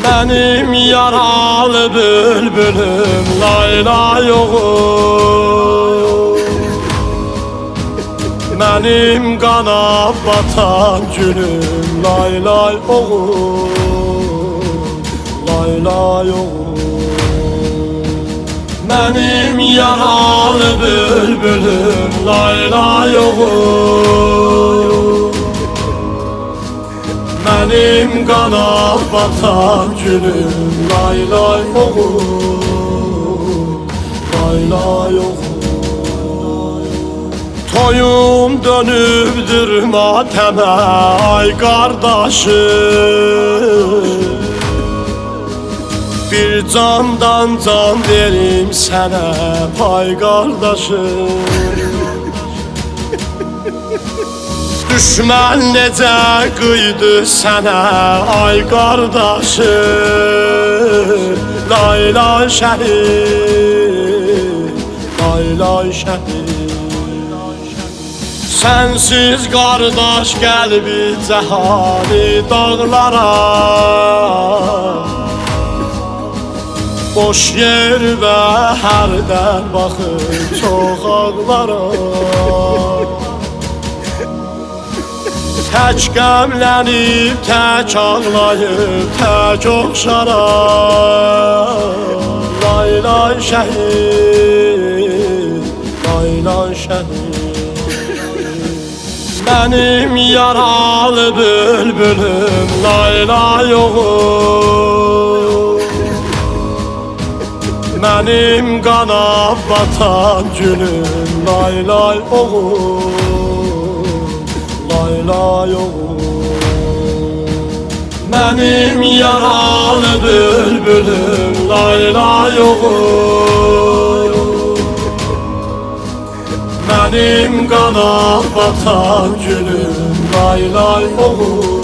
Benim yaralı bülbülüm lay lay oğul. Benim kana batan gülüm lay lay oğul. Lay lay oğul. Benim yaralı bülbülüm lay lay oğul. Benim kana batan gülüm lay lay oğul. Lay lay oğul. Toyum dönübdür mateme ay kardeşim. Bir candan can verim sənə pay qardaşım. Düşmən necə qıydı sənə ay qardaşım. Lay lay şəhid, lay lay şəhid. Sensiz qardaş qəlbi cəhani dağlara. Boş yer və hərdən baxır çox ağlara. Tək qəmlənib, tək ağlayıb, tək oxşara. Lay lay şəhid, lay lay şəhid. Benim yaralı bülbülüm lay lay oğul. Benim kana batan gülüm lay lay oğul. Lay lay oğul. Benim yaralı bülbülüm lay lay oğul. Benim kana batan gülüm lay lay oğul.